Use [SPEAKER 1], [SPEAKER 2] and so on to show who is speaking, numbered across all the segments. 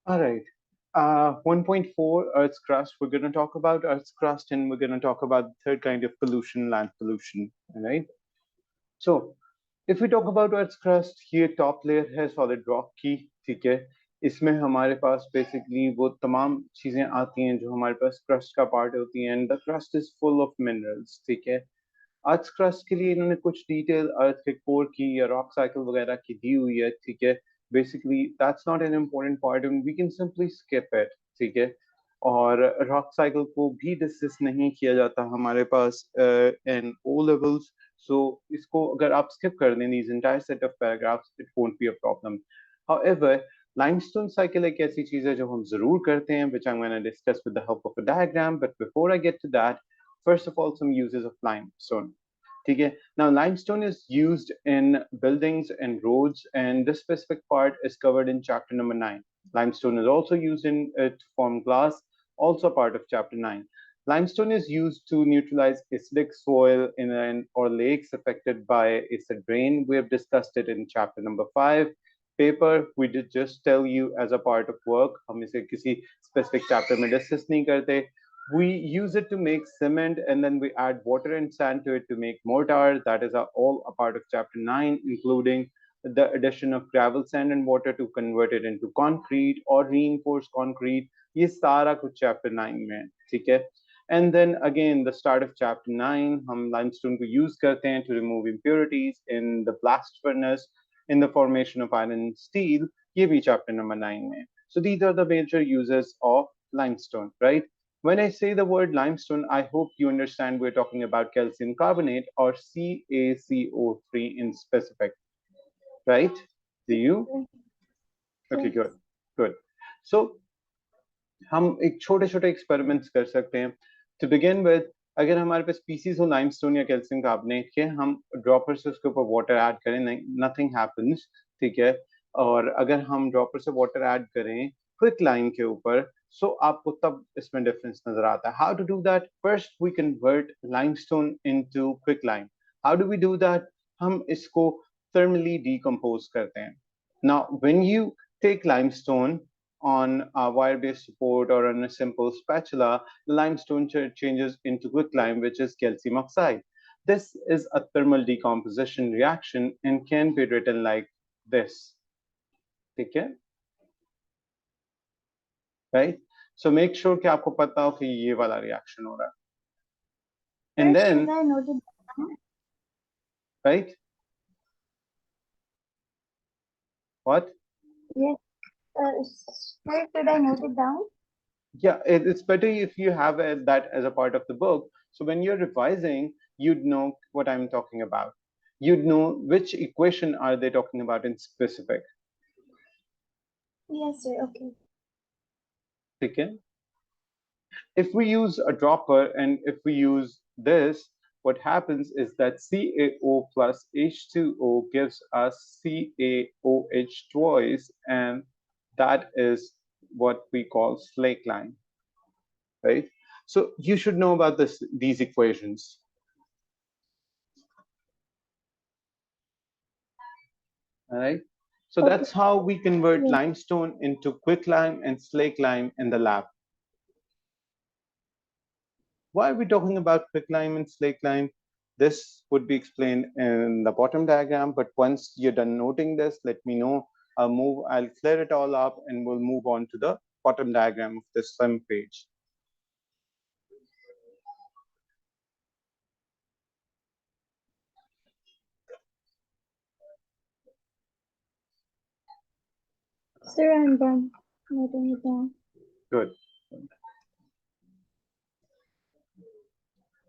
[SPEAKER 1] All right. 1.4 Earth's crust. We're going to talk about Earth's crust and we're going to talk about the third kind of pollution, land pollution. All right. So, if we talk about Earth's crust, ये top layer है solid rock की, ठीक है। इसमें हमारे पास basically वो तमाम चीजें आती हैं जो हमारे पास क्रस्ट का पार्ट होती हैं, and the crust is full of minerals, ठीक है। अर्थ क्रस्ट के लिए इन्होंने कुछ डिटेल अर्थ के कोर की या रॉक साइकिल वगैरह की दी हुई है, ठीक है। Basically that's not an important part and we can simply skip it, ठीक है। और रॉक साइकिल को भी डिस्कस नहीं किया जाता हमारे पास इन ओ लेवल्स, सो इसको अगर आप स्किप कर दें these entire set of paragraphs, it won't be a problem. However, limestone cycle एक ऐसी चीज है जो हम जरूर करते हैं, which I'm going to discuss with the help of a diagram. But before I get to that, first of all, some uses of limestone. Okay. Now, limestone is used in buildings and roads, and this specific part is covered in chapter number 9. Limestone is also used in to form glass, also part of chapter 9. Limestone is used to neutralize acidic soil in or lakes affected by acid rain. We have discussed it in chapter number 5. Paper, we did just tell you as a part of work. हम इसे किसी specific chapter में discuss नहीं करते. We use it to make cement, and then we add water and sand to it to make mortar. That is all a part of chapter 9, including the addition of gravel, sand, and water to convert it into concrete or reinforced concrete. ये सारा कुछ chapter 9 में है, ठीक है। And then again, the start of chapter 9, हम limestone को use करते हैं to remove impurities in the blast furnace in the formation of iron and steel. ये भी chapter number 9 में. So these are the major uses of limestone, right? When I say the word limestone, I hope you understand we're talking about calcium carbonate or CaCO3 in specific, right? Do you? Okay, good, good. So हम एक छोटे छोटे experiments कर सकते हैं to begin with. अगर हमारे पास pieces हो लाइमस्टोन या कैल्शियम कार्बोनेट के, हम ड्रॉपर से उसके ऊपर वाटर ऐड करें, नथिंग हैपेंस, ठीक है। और अगर हम ड्रॉपर से वाटर ऐड करें क्विक लाइम के ऊपर, सो आपको तब इसमें डिफरेंस नजर आता है। How to do that? First we convert limestone into quick lime. How do we do that? हम इसको थर्मली डिकम्पोज करते हैं। Now when you take limestone on a wire-based support or on a simple spatula, limestone changes into quicklime, which is calcium oxide. This is a thermal decomposition reaction and can be written like this. Okay? Right? So make sure कि आपको पता हो कि ये वाला reaction हो रहा है. And then,
[SPEAKER 2] should I note it down?
[SPEAKER 1] right? What?
[SPEAKER 2] Yes. Where should I note it down?
[SPEAKER 1] Yeah, it's better if you have that as a part of the book. So when you're revising, you'd know what I'm talking about. You'd know which equation are they talking about in specific.
[SPEAKER 2] Yes, sir. Okay.
[SPEAKER 1] Okay. If we use a dropper and if we use this, what happens is that CaO plus H2O gives us CaOH twice, and that is what we call slake line, right? So you should know about these equations. All right. So
[SPEAKER 2] Okay.
[SPEAKER 1] that's how we convert
[SPEAKER 2] Yes.
[SPEAKER 1] limestone into quicklime and slake lime in the lab. Why are we talking about quicklime and slake lime? This would be explained in the bottom diagram, but once you're done noting this, let me know. I'll clear it all up and we'll move on to the bottom diagram of this same page.
[SPEAKER 2] Sir, I'm done noting it down.
[SPEAKER 1] Good.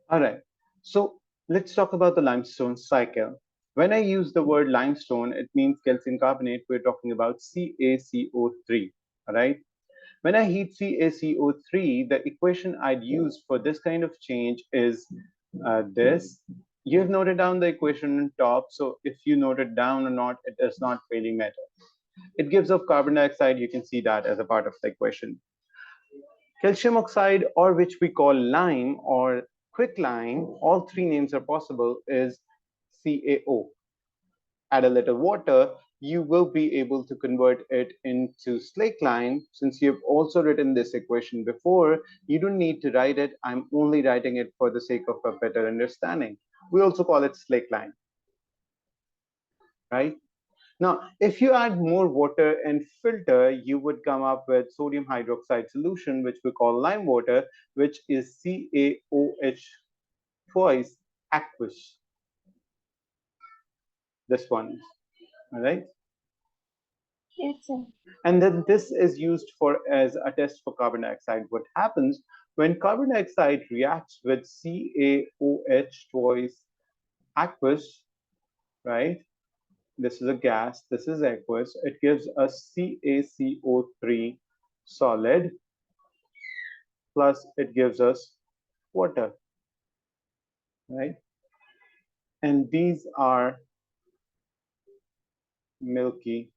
[SPEAKER 1] All right. So let's talk about the limestone cycle. When I use the word limestone, it means calcium carbonate. We're talking about CaCO3. All right. When I heat CaCO3, the equation I'd use for this kind of change is this. You've noted down the equation on top, so if you note it down or not, it does not really matter. It gives off carbon dioxide. You can see that as a part of the equation. Calcium oxide, or which we call lime or quicklime, all three names are possible, is CaO. Add a little water, you will be able to convert it into slackline. Since you've also written this equation before, you don't need to write it. I'm only writing it for the sake of a better understanding. We also call it slackline, right? Now, if you add more water and filter, you would come up with sodium hydroxide solution, which we call lime water, which is CaOH twice aqueous. This one, all right?
[SPEAKER 2] Yes, sir.
[SPEAKER 1] And then this is used for as a test for carbon dioxide. What happens when carbon dioxide reacts with CaOH twice aqueous, right? This is a gas, this is aqueous. It gives us CaCO3 solid, plus it gives us water, right? And these are milky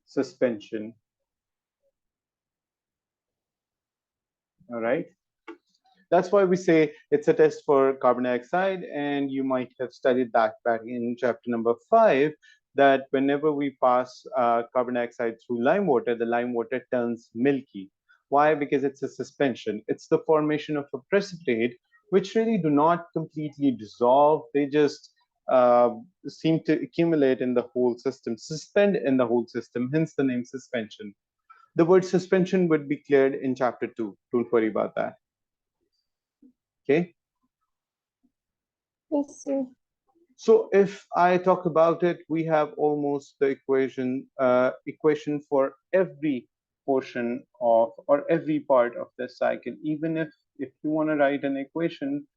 [SPEAKER 1] suspension, all right? That's why we say it's a test for carbon dioxide, and you might have studied that back in chapter number 5, that whenever we pass carbon dioxide through lime water, the lime water turns milky. Why? Because it's a suspension. It's the formation of a precipitate, which really do not completely dissolve. They just seem to accumulate in the whole system, suspend in the whole system, hence the name suspension. The word suspension would be cleared in chapter 2. Don't worry about that. Okay.
[SPEAKER 2] Yes, sir.
[SPEAKER 1] So if I talk about it, we have almost the equation for every portion of or every part of this cycle. Even if you want to write an equation,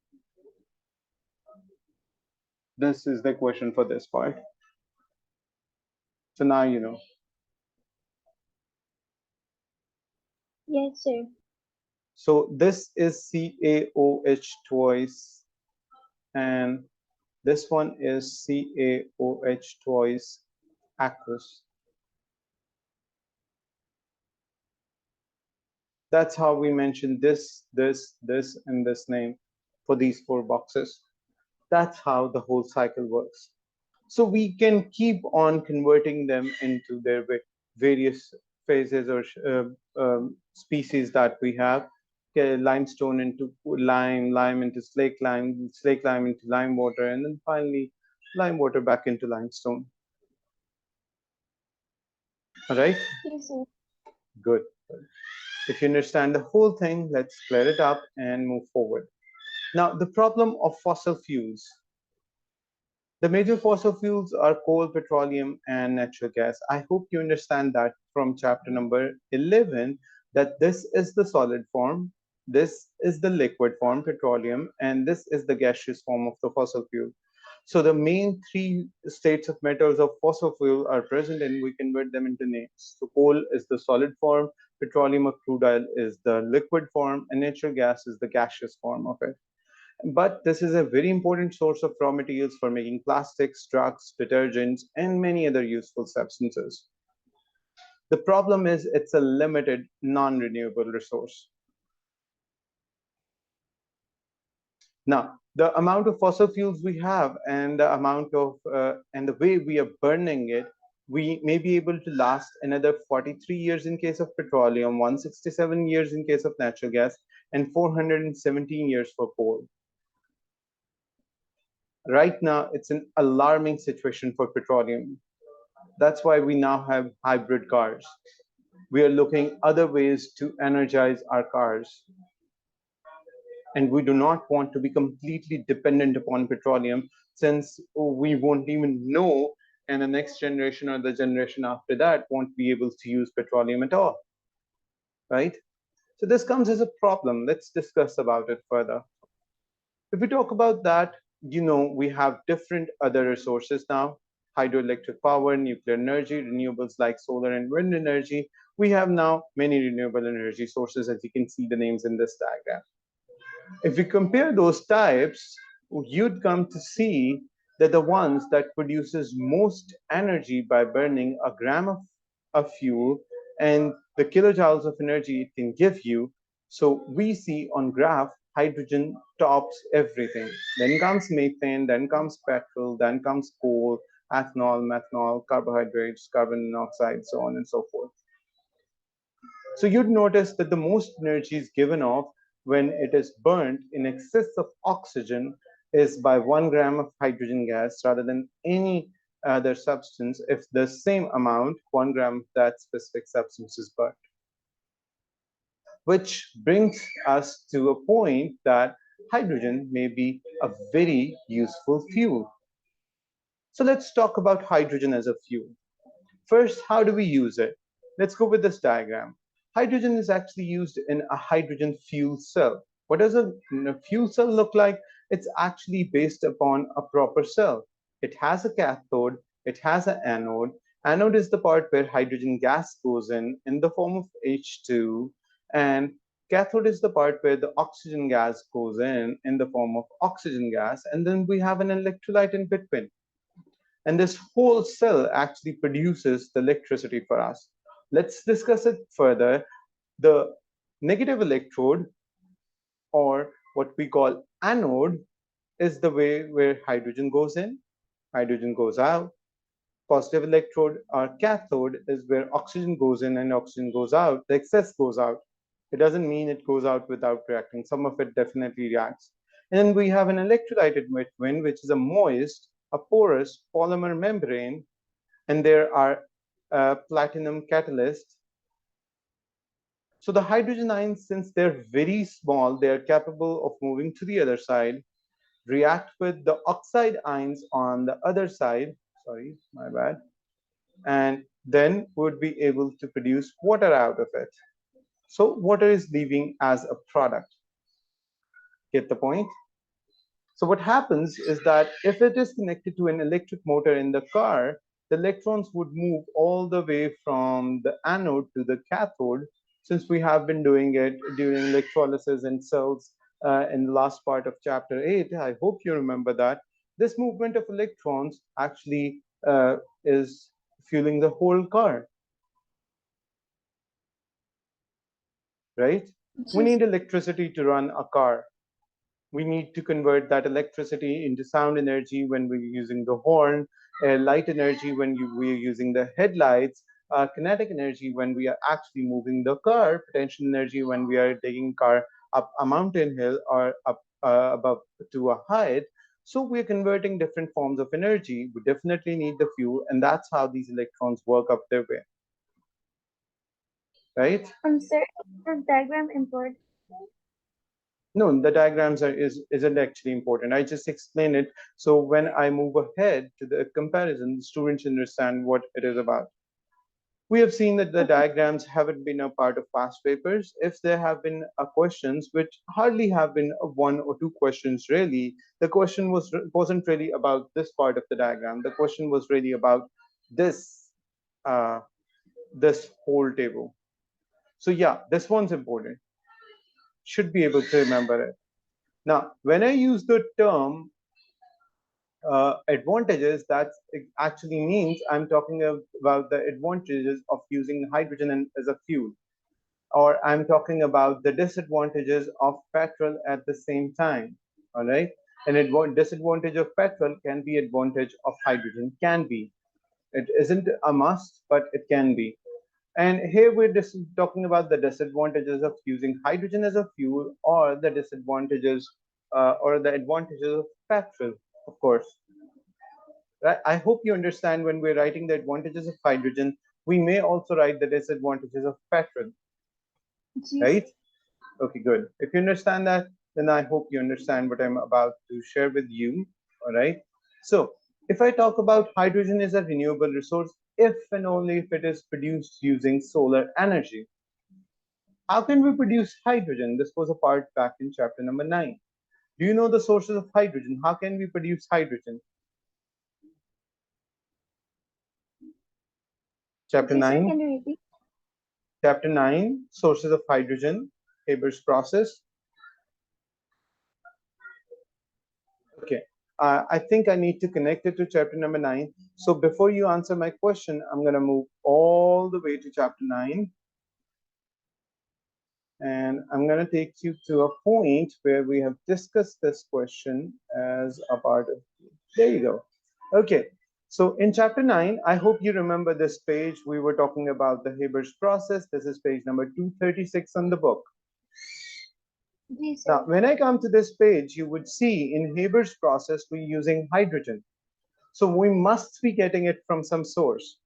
[SPEAKER 1] this is the equation for this part. So now you know.
[SPEAKER 2] Yes, sir.
[SPEAKER 1] So this is CaOH twice, and this one is CaOH twice aqueous. That's how we mention this, and this name for these 4 boxes. That's how the whole cycle works. So we can keep on converting them into their various phases or species that we have. Okay, limestone into lime, lime into slake lime into lime water, and then finally lime water back into limestone. All right?
[SPEAKER 2] Yes, sir.
[SPEAKER 1] Good. If you understand the whole thing, let's clear it up and move forward. Now, the problem of fossil fuels. The major fossil fuels are coal, petroleum, and natural gas. I hope you understand that from chapter number 11, that this is the solid form, this is the liquid form, petroleum, and this is the gaseous form of the fossil fuel. So the main 3 states of matters of fossil fuel are present, and we convert them into names. So coal is the solid form, petroleum or crude oil is the liquid form, and natural gas is the gaseous form of it. But this is a very important source of raw materials for making plastics, drugs, detergents, and many other useful substances. The problem is it's a limited, non-renewable resource. Now, the amount of fossil fuels we have and the amount of and the way we are burning it, we may be able to last another 43 years in case of petroleum, 167 years in case of natural gas, and 417 years for coal. Right now, it's an alarming situation for petroleum. That's why we now have hybrid cars. We are looking other ways to energize our cars. And we do not want to be completely dependent upon petroleum, since we won't even know, and the next generation or the generation after that won't be able to use petroleum at all, right? So this comes as a problem. Let's discuss about it further. If we talk about that, we have different other resources now: hydroelectric power, nuclear energy, renewables like solar and wind energy. We have now many renewable energy sources, as you can see the names in this diagram. If we compare those types, you'd come to see that the ones that produces most energy by burning a gram of fuel and the kilojoules of energy it can give you. So we see on graph, hydrogen tops everything. Then comes methane, then comes petrol, then comes coal, ethanol, methanol, carbohydrates, carbon monoxide, so on and so forth. So you'd notice that the most energy is given off when it is burnt in excess of oxygen is by 1 gram of hydrogen gas rather than any other substance if the same amount, 1 gram of that specific substance is burnt. Which brings us to a point that hydrogen may be a very useful fuel. So let's talk about hydrogen as a fuel. First, how do we use it? Let's go with this diagram. Hydrogen is actually used in a hydrogen fuel cell. What does a fuel cell look like? It's actually based upon a proper cell. It has a cathode, it has an anode. Anode is the part where hydrogen gas goes in the form of H2, and cathode is the part where the oxygen gas goes in the form of oxygen gas, and then we have an electrolyte in between. And this whole cell actually produces the electricity for us. Let's discuss it further. The negative electrode, or what we call anode, is the way where hydrogen goes in, hydrogen goes out. Positive electrode or cathode is where oxygen goes in and oxygen goes out. The excess goes out. It doesn't mean it goes out without reacting. Some of it definitely reacts. And then we have an electrolyte midwind, which is a moist, a porous polymer membrane, and there are platinum catalysts. So the hydrogen ions, since they're very small, they are capable of moving to the other side, react with the oxide ions on the other side, sorry, my bad, and then would be able to produce water out of it. So water is leaving as a product. Get the point? So what happens is that if it is connected to an electric motor in the car, the electrons would move all the way from the anode to the cathode. Since we have been doing it during electrolysis in cells in the last part of chapter 8, I hope you remember that. This movement of electrons actually is fueling the whole car, right? We
[SPEAKER 2] Yes.
[SPEAKER 1] need electricity to run a car. We need to convert that electricity into sound energy when we're using the horn, light energy when we're using the headlights, kinetic energy when we are actually moving the car, potential energy when we are taking car up a mountain hill or up above to a height. So we're converting different forms of energy. We definitely need the fuel, and that's how these electrons work up their way, right?
[SPEAKER 2] Sir, is this diagram important?
[SPEAKER 1] No, the diagrams isn't actually important. I just explain it so when I move ahead to the comparison, the students understand what it is about. We have seen that the
[SPEAKER 2] Okay.
[SPEAKER 1] diagrams haven't been a part of past papers. If there have been questions, which hardly have been one or two questions really, the question wasn't really about this part of the diagram. The question was really about this uh, this whole table. So yeah, this one's important. Should be able to remember it. Now, when I use the term advantages, that actually means I'm talking about the advantages of using hydrogen as a fuel, or I'm talking about the disadvantages of petrol at the same time. All right, an disadvantage of petrol can be advantage of hydrogen. Can be. It isn't a must, but it can be. And here we're just talking about the disadvantages of using hydrogen as a fuel, or the disadvantages or the advantages of petrol, of course. Right? I hope you understand when we're writing the advantages of hydrogen, we may also write the disadvantages of petrol,
[SPEAKER 2] Yes.
[SPEAKER 1] right? Okay, good. If you understand that, then I hope you understand what I'm about to share with you, all right? So, if I talk about hydrogen is a renewable resource, if and only if it is produced using solar energy. How can we produce hydrogen? This was a part back in chapter number 9. Do you know the sources of hydrogen? How can we produce hydrogen? Chapter
[SPEAKER 2] Yes, sir,
[SPEAKER 1] 9,
[SPEAKER 2] can you repeat?
[SPEAKER 1] chapter 9, sources of hydrogen, Haber's process. Okay. I think I need to connect it to chapter number 9. So before you answer my question, I'm going to move all the way to chapter 9. And I'm going to take you to a point where we have discussed this question as a part of. There you go. Okay. So in chapter 9, I hope you remember this page. We were talking about the Haber's process. This is page number 236 on the book.
[SPEAKER 2] Yes,
[SPEAKER 1] Now,
[SPEAKER 2] sir.
[SPEAKER 1] when I come to this page, you would see in Haber's process, we're using hydrogen. So we must be getting it from some source.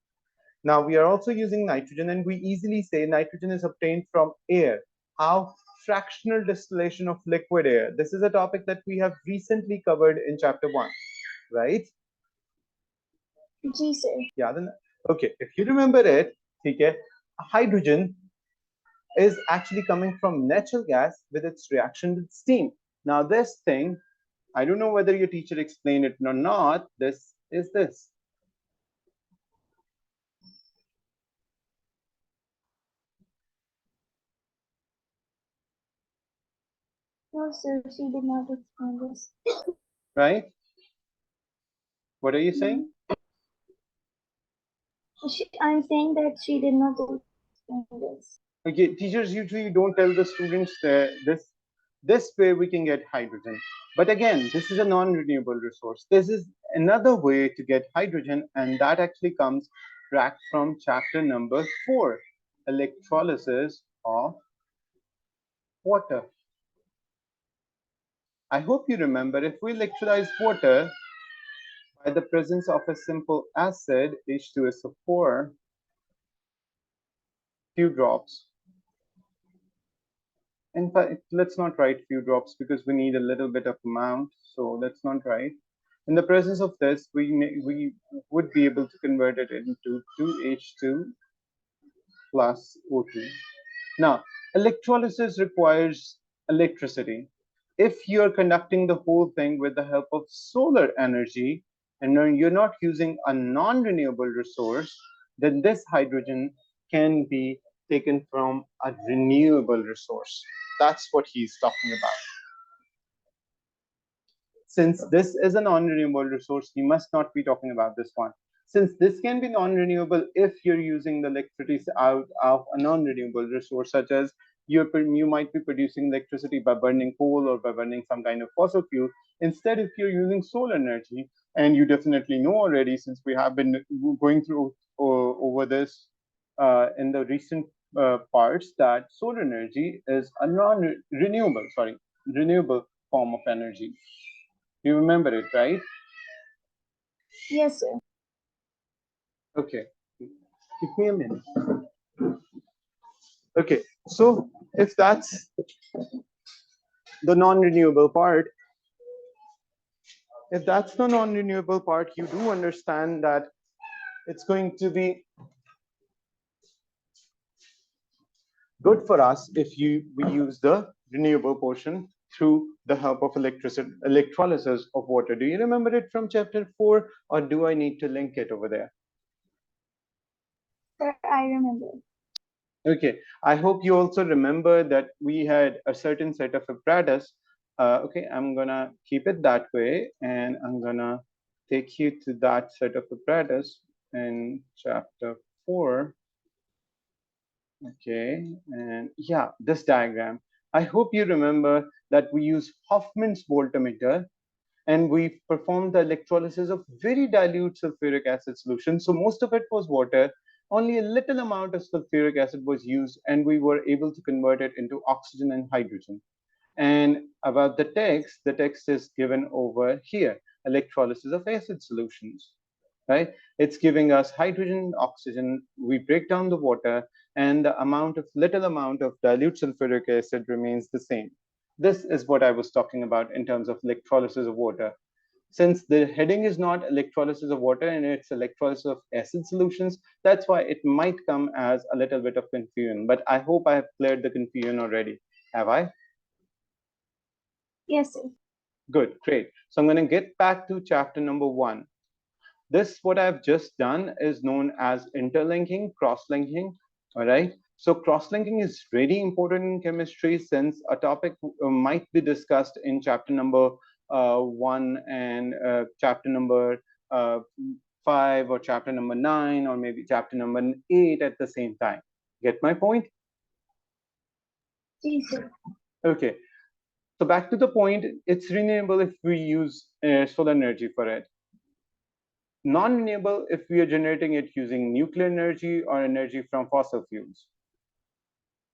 [SPEAKER 1] Now we are also using nitrogen, and we easily say nitrogen is obtained from air. How? Fractional distillation of liquid air. This is a topic that we have recently covered in chapter 1, right?
[SPEAKER 2] Yes, sir.
[SPEAKER 1] Yeah, then, okay, if you remember it, okay, hydrogen is actually coming from natural gas with its reaction with steam. Now this thing, I don't know whether your teacher explained it or not, this is this.
[SPEAKER 2] No, sir, she did not explain this.
[SPEAKER 1] Right? What are you saying?
[SPEAKER 2] I'm saying that she did not explain this.
[SPEAKER 1] Okay, teachers usually don't tell the students this way we can get hydrogen. But again, this is a non-renewable resource. This is another way to get hydrogen, and that actually comes back from chapter number 4, electrolysis of water. I hope you remember, if we electrolyze water by the presence of a simple acid, H2SO4, few drops. In fact, let's not write few drops because we need a little bit of amount. So let's not write. In the presence of this, we would be able to convert it into 2H2 plus O2. Now, electrolysis requires electricity. If you're conducting the whole thing with the help of solar energy, and you're not using a non-renewable resource, then this hydrogen can be taken from a renewable resource. That's what he's talking about. Since this is a non-renewable resource, we must not be talking about this one. Since this can be non-renewable if you're using the electricity out of a non-renewable resource, such as you might be producing electricity by burning coal or by burning some kind of fossil fuel. Instead, if you're using solar energy, and you definitely know already, since we have been going through over this in the recent parts, that solar energy is a renewable form of energy. You remember it, right?
[SPEAKER 2] Yes, sir.
[SPEAKER 1] Okay. Give me a minute. Okay. So if that's the non-renewable part, if that's the non-renewable part, you do understand that it's going to be good for us if we use the renewable portion through the help of electrolysis of water. Do you remember it from chapter 4, or do I need to link it over there?
[SPEAKER 2] Sir, I remember.
[SPEAKER 1] Okay, I hope you also remember that we had a certain set of apparatus. Okay, I'm gonna keep it that way, and I'm gonna take you to that set of apparatus in chapter 4. Okay, and yeah, this diagram. I hope you remember that we use Hoffman's voltmeter, and we performed the electrolysis of very dilute sulfuric acid solution. So most of it was water. Only a little amount of sulfuric acid was used, and we were able to convert it into oxygen and hydrogen. And about the text is given over here, electrolysis of acid solutions, right? It's giving us hydrogen, oxygen, we break down the water, and the little amount of dilute sulfuric acid remains the same. This is what I was talking about in terms of electrolysis of water. Since the heading is not electrolysis of water and it's electrolysis of acid solutions, that's why it might come as a little bit of confusion. But I hope I have cleared the confusion already. Have I?
[SPEAKER 2] Yes, sir.
[SPEAKER 1] Good, great. So I'm going to get back to chapter number 1. This, what I've just done, is known as interlinking, cross-linking. All right. So cross-linking is very important in chemistry, since a topic might be discussed in chapter number 1 and chapter number uh, 5, or chapter number 9, or maybe chapter number 8 at the same time. Get my point?
[SPEAKER 2] Yes, sir.
[SPEAKER 1] Okay. So back to the point, it's renewable if we use solar energy for it. Non-renewable if we are generating it using nuclear energy or energy from fossil fuels,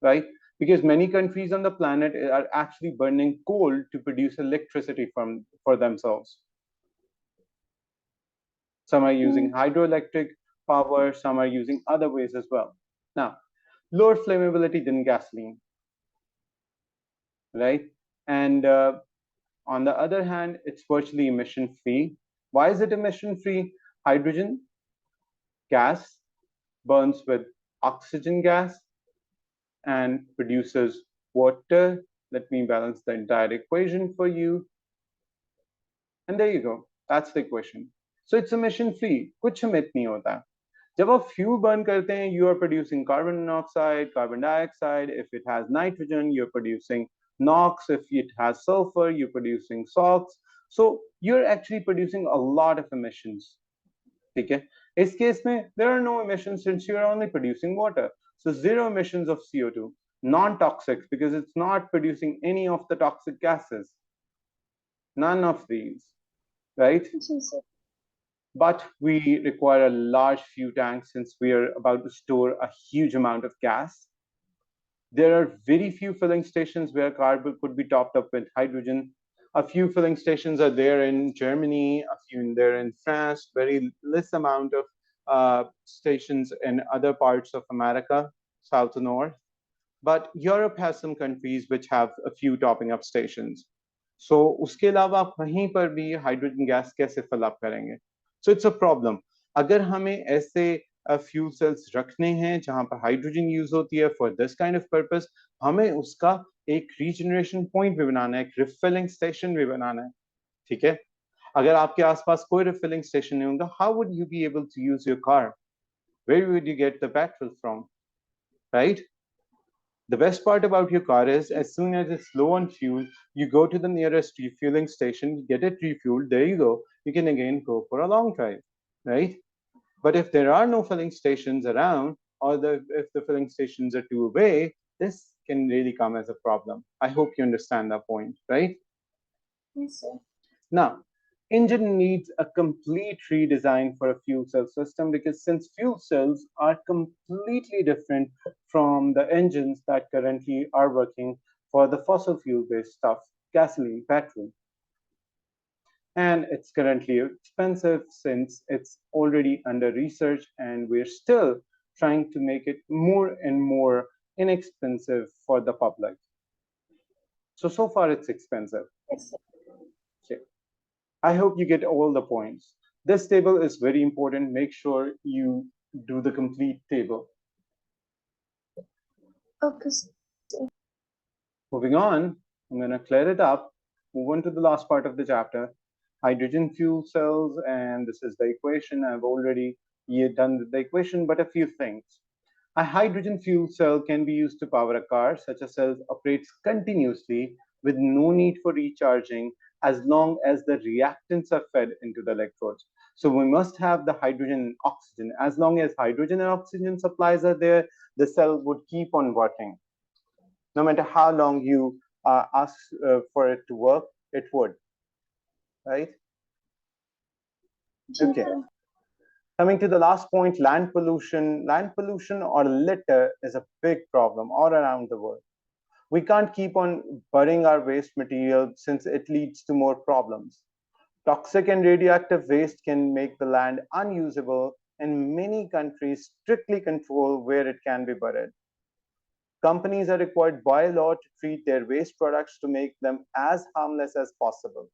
[SPEAKER 1] right? Because many countries on the planet are actually burning coal to produce electricity for themselves. Some are using hydroelectric power, some are using other ways as well. Now, lower flammability than gasoline, right? And on the other hand, it's virtually emission free. Why is it emission free? Hydrogen gas burns with oxygen gas and produces water. Let me balance the entire equation for you. And there you go. That's the equation. So it's emission free. कुछ emit नहीं होता. जब आप fuel burn करते हैं, you are producing carbon monoxide, carbon dioxide. If it has nitrogen, you're producing NOx. If it has sulfur, you're producing SOx. So you're actually producing a lot of emissions. ठीक है? इस case में there are no emissions since you're only producing water. So zero emissions of CO2, non-toxic because it's not producing any of the toxic gases. None of these, right? But we require a large fuel tank since we are about to store a huge amount of gas. There are very few filling stations where carbon could be topped up with hydrogen. A few filling stations are there in Germany, a few there in France, very less amount of stations in other parts of America, south to north. But Europe has some countries which have a few topping up stations. So उसके अलावा आप वहीं पर भी hydrogen gas कैसे fill up करेंगे? So it's a problem. अगर हमें ऐसे फ्यूल सेल्स रखने हैं जहां पर हाइड्रोजन यूज होती है for this kind of purpose, हमें उसका एक रीजनरेशन पॉइंट भी बनाना है, एक रिफिलिंग स्टेशन भी बनाना है. ठीक है? अगर आपके आसपास कोई रिफिलिंग स्टेशन नहीं होगा, how would you be able to use your car? Where would you get the petrol from? Right? The best part about your car is as soon as it's low on fuel, you go to the nearest refueling station, you get it refueled, there you go. You can again go for a long drive, right? But if there are no filling stations around, or if the filling stations are too away, this can really come as a problem. I hope you understand that point, right?
[SPEAKER 2] Yes, sir.
[SPEAKER 1] Now, engine needs a complete redesign for a fuel cell system because since fuel cells are completely different from the engines that currently are working for the fossil fuel based stuff, gasoline, petrol. And it's currently expensive since it's already under research and we're still trying to make it more and more inexpensive for the public. So far it's expensive.
[SPEAKER 2] Yes, sir.
[SPEAKER 1] Okay. I hope you get all the points. This table is very important. Make sure you do the complete table.
[SPEAKER 2] Okay, sir.
[SPEAKER 1] Moving on, I'm going to clear it up. Move on to the last part of the chapter. Hydrogen fuel cells, and this is the equation. I've already done the equation, but a few things. A hydrogen fuel cell can be used to power a car. Such a cell operates continuously with no need for recharging as long as the reactants are fed into the electrodes. So we must have the hydrogen and oxygen. As long as hydrogen and oxygen supplies are there, the cell would keep on working. No matter how long you ask for it to work, it would, right?
[SPEAKER 2] Yes,
[SPEAKER 1] Okay.
[SPEAKER 2] sir.
[SPEAKER 1] Coming to the last point, land pollution. Land pollution or litter is a big problem all around the world. We can't keep on burying our waste material since it leads to more problems. Toxic and radioactive waste can make the land unusable, and many countries strictly control where it can be buried. Companies are required by law to treat their waste products to make them as harmless as possible.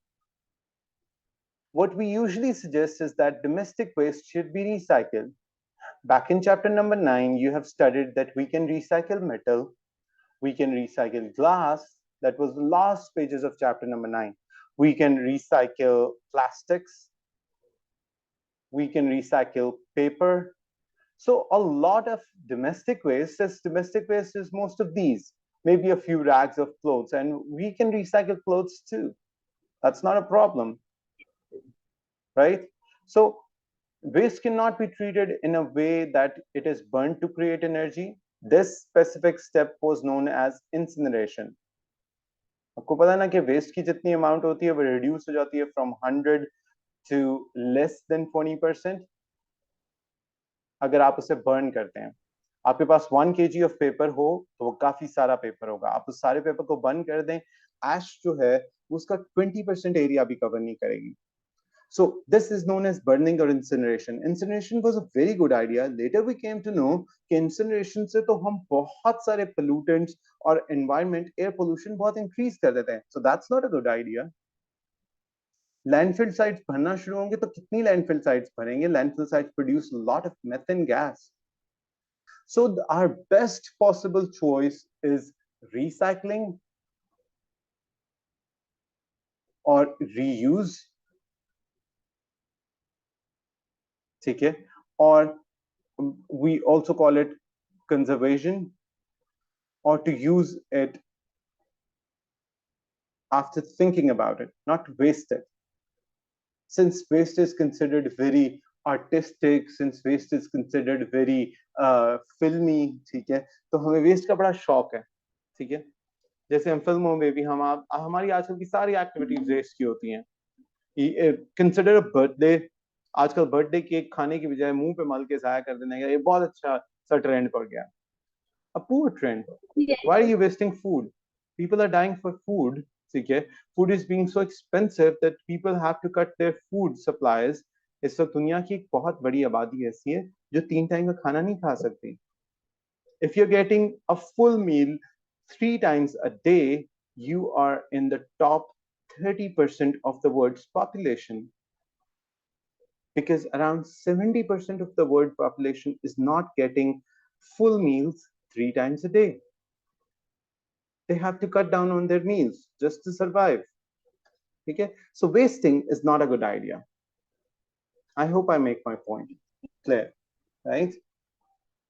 [SPEAKER 1] What we usually suggest is that domestic waste should be recycled. Back in chapter number 9, you have studied that we can recycle metal, we can recycle glass. That was the last pages of chapter number 9. We can recycle plastics, we can recycle paper. So a lot of domestic waste is most of these, maybe a few rags of clothes, and we can recycle clothes too. That's not a problem, right? So waste cannot be treated in a way that it is burned to create energy. This specific step was known as incineration. आपको पता है ना कि waste की जितनी amount होती है वो रिड्यूस हो जाती है फ्रॉम 100 to less than 20%. अगर आप उसे बर्न करते हैं, आपके पास 1 kg ऑफ पेपर हो तो वो काफी सारा पेपर होगा, आप उस सारे पेपर को बर्न कर दें, एश जो है उसका 20% एरिया भी कवर नहीं करेगी. So this is known as burning or incineration. Incineration was a very good idea. Later we came to know कि incineration से तो हम बहुत सारे pollutants और environment, air pollution बहुत increase कर देते हैं. So that's not a good idea. Landfill sites भरना शुरू होंगे तो कितनी landfill sites भरेंगे? Landfill sites produce a lot of methane gas. So our best possible choice is recycling or reuse. ठीक है, और we also call it conservation, or to use it after thinking about it, not waste it. Since waste is considered very artistic, since waste is considered very filmy, ठीक है, तो हमें waste का बड़ा शौक है. ठीक है, जैसे हम फिल्मों में भी हमारी आजकल की सारी एक्टिविटीज वेस्ट की होती हैं. कंसिडर बर्थडे, आजकल बर्थडे केक खाने की बजाय मुंह पे मल के जाया कर देने का ये बहुत अच्छा सा ट्रेंड पड़ गया. A poor trend.
[SPEAKER 2] Yes.
[SPEAKER 1] Why are you wasting food? People are dying for food. ठीक है, food is being so expensive that people have to cut their food supplies. इस वक्त दुनिया की एक बहुत बड़ी आबादी ऐसी है जो 3 टाइम का खाना नहीं खा सकती. If you're getting a full meal 3 times a day, you are in the top 30% of the world's population. Because around 70% of the world population is not getting full meals 3 times a day. They have to cut down on their meals just to survive. Okay, so wasting is not a good idea. I hope I make my point clear, right?